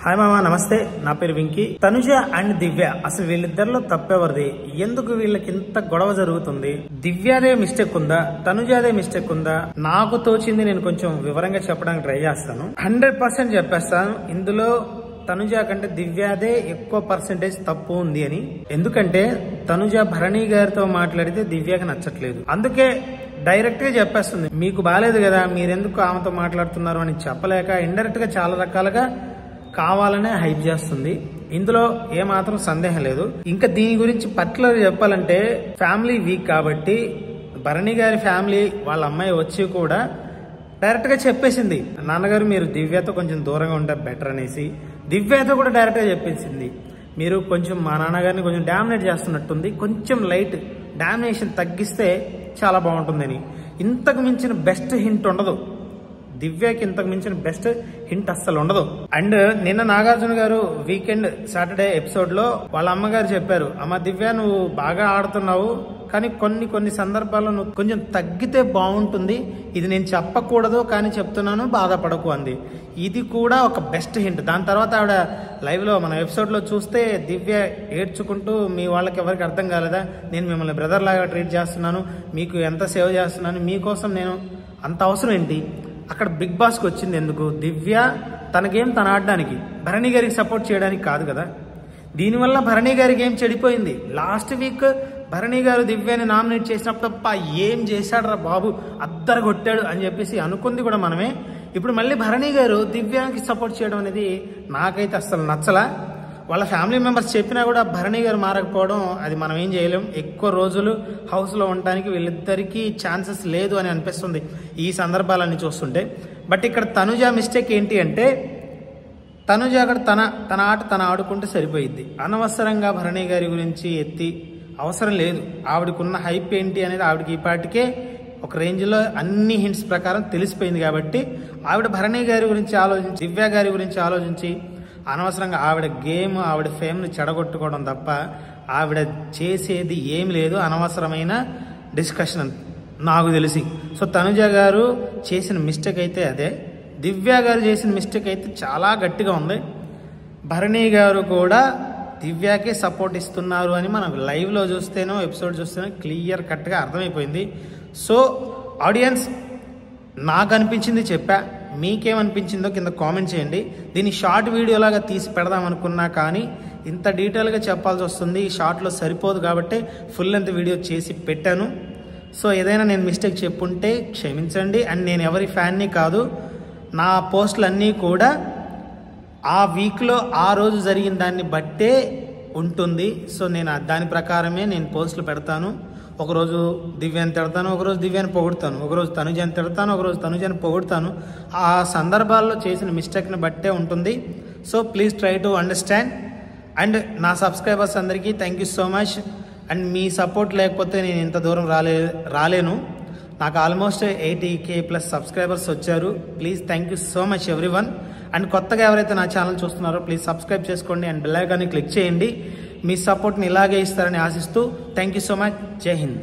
Hi మామా, నమస్తే. నా పేరు వెంకీ. తనుజ అండ్ దివ్య, అసలు వీళ్ళిద్దరిలో తప్పెవరిది? ఎందుకు వీళ్ళకి ఇంత గొడవ జరుగుతుంది? దివ్యదే మిస్టేక్ ఉందా, తనుజదే మిస్టేక్ ఉందా? నాకు తోచింది నేను కొంచెం వివరంగా చెప్పడానికి ట్రై చేస్తాను. 100% చెప్పేస్తాను. ఇందులో తనుజ కంటే దివ్యదే ఎక్కువ పర్సెంటేజ్ తప్పు ఉంది అని. ఎందుకంటే తనుజ భరణి గారితో మాట్లాడితే దివ్యకి నచ్చట్లేదు. అందుకే డైరెక్ట్ గా చెప్పేస్తుంది, మీకు బాలేదు కదా, మీరెందుకు ఆమెతో మాట్లాడుతున్నారు అని చెప్పలేక ఇండైరెక్ట్ గా చాలా రకాలుగా కావాలనే హైప్ చేస్తుంది. ఇందులో ఏమాత్రం సందేహం లేదు. ఇంకా దీని గురించి పర్టికులర్ చెప్పాలంటే ఫ్యామిలీ వీక్ కాబట్టి భరణి గారి ఫ్యామిలీ వాళ్ళ అమ్మాయి వచ్చి కూడా డైరెక్ట్ గా చెప్పేసింది, నాన్నగారు మీరు దివ్యతో కొంచెం దూరంగా ఉంటే బెటర్ అనేసి. దివ్యతో కూడా డైరెక్ట్ గా చెప్పేసింది, మీరు కొంచెం మా నాన్నగారిని కొంచెం డామినేట్ చేస్తున్నట్టుంది, కొంచెం లైట్ డామినేషన్ తగ్గిస్తే చాలా బాగుంటుందని. ఇంతకు మించిన బెస్ట్ హింట్ ఉండదు దివ్యకి, ఇంతకు మించిన బెస్ట్ హింట్ అస్సలు ఉండదు. అండ్ నిన్న నాగార్జున గారు వీకెండ్ సాటర్డే ఎపిసోడ్ లో వాళ్ళ అమ్మగారు చెప్పారు, అమ్మ దివ్య నువ్వు బాగా ఆడుతున్నావు, కానీ కొన్ని సందర్భాల్లో నువ్వు కొంచెం తగ్గితే బాగుంటుంది, ఇది నేను చెప్పకూడదు కానీ చెప్తున్నాను, బాధపడకు అంది. ఇది కూడా ఒక బెస్ట్ హింట్. దాని తర్వాత ఆవిడ లైవ్ లో మన ఎపిసోడ్ లో చూస్తే దివ్య ఏడ్చుకుంటూ, మీ వాళ్ళకి ఎవరికి అర్థం కాలేదా, నేను మిమ్మల్ని బ్రదర్ లాగా ట్రీట్ చేస్తున్నాను, మీకు ఎంత సేవ చేస్తున్నాను, మీకోసం నేను అంత అవసరం ఏంటి? అక్కడ బిగ్ బాస్కి వచ్చింది ఎందుకు? దివ్య తన గేమ్ తను ఆడడానికి, భరణి గారికి సపోర్ట్ చేయడానికి కాదు కదా. దీనివల్ల భరణి గారి గేమ్ చెడిపోయింది. Last week Bharani garu దివ్యని nominate చేసినప్పుడు తప్ప ఏం చేశాడు రా బాబు, అద్దరు కొట్టాడు అని చెప్పేసి అనుకుంది కూడా మనమే. ఇప్పుడు మళ్ళీ భరణి గారు దివ్యాకి సపోర్ట్ చేయడం అనేది నాకైతే అస్సలు నచ్చలా. వాళ్ళ ఫ్యామిలీ మెంబర్స్ చెప్పినా కూడా భరణి గారు మారకపోవడం, అది మనం ఏం చేయలేం. ఎక్కువ రోజులు హౌస్లో ఉండడానికి వీళ్ళిద్దరికీ ఛాన్సెస్ లేదు అని అనిపిస్తుంది ఈ సందర్భాలన్నీ చూస్తుంటే. బట్ ఇక్కడ తనుజ మిస్టేక్ ఏంటి అంటే, తనుజ అక్కడ తన ఆట తను ఆడుకుంటే సరిపోయిద్ది. అనవసరంగా భరణి గారి గురించి ఎత్తి అవసరం లేదు. ఆవిడకున్న హైప్ ఏంటి అనేది ఆవిడకి ఈ పాటికే ఒక రేంజ్లో అన్ని హింట్స్ ప్రకారం తెలిసిపోయింది. కాబట్టి ఆవిడ భరణి గారి గురించి ఆలోచించి, దివ్య గారి గురించి ఆలోచించి అనవసరంగా ఆవిడ గేమ్, ఆవిడ ఫేమ్ని చెడగొట్టుకోవడం తప్ప ఆవిడ చేసేది ఏం లేదు. అనవసరమైన డిస్కషన్ నాకు తెలిసి. సో తనుజ గారు చేసిన మిస్టేక్ అయితే అదే. దివ్య గారు చేసిన మిస్టేక్ అయితే చాలా గట్టిగా ఉంది. భరణి గారు కూడా దివ్యకే సపోర్ట్ ఇస్తున్నారు అని మనం లైవ్లో చూస్తేనో ఎపిసోడ్ చూస్తేనో క్లియర్ కట్గా అర్థమైపోయింది. సో ఆడియన్స్, నాకు అనిపించింది చెప్పా, మీకేమనిపించిందో కింద కామెంట్ చేయండి. దీన్ని షార్ట్ వీడియోలాగా తీసి పెడదాం అనుకున్నా కానీ ఇంత డీటెయిల్గా చెప్పాల్సి వస్తుంది, ఈ షార్ట్లో సరిపోదు కాబట్టి ఫుల్ లెంత్ వీడియో చేసి పెట్టాను. సో ఏదైనా నేను మిస్టేక్ చెప్పుంటే క్షమించండి. అండ్ నేను ఎవరి ఫ్యాన్ని కాదు, నా పోస్టులన్నీ కూడా ఆ వీక్లో ఆ రోజు జరిగిన దాన్ని బట్టే ఉంటుంది. సో నేను దాని ప్రకారమే నేను పోస్టులు పెడతాను. ఒకరోజు దివ్యాన్ని తిడతాను, ఒకరోజు దివ్యాన్ని పొగుడుతాను, ఒకరోజు తనుజాన్ని తిడతాను, ఒకరోజు తనుజాన్ని పొగుడుతాను. ఆ సందర్భాల్లో చేసిన మిస్టేక్ని బట్టే ఉంటుంది. So please try to understand. And నా సబ్స్క్రైబర్స్ అందరికీ thank you so much. And me support లేకపోతే నేను ఇంత దూరం రాలేను. నాకు ఆల్మోస్ట్ 80K+ సబ్స్క్రైబర్స్ వచ్చారు. Please thank you so much everyone. And కొత్తగా ఎవరైతే నా ఛానల్ చూస్తున్నారో ప్లీజ్ సబ్స్క్రైబ్ చేసుకోండి అండ్ బెల్ ఐకాన్ని క్లిక్ చేయండి. మీ సపోర్ట్ని ఇలాగే ఇస్తారని ఆశిస్తూ థ్యాంక్ యూ సో మచ్. జై హింద్.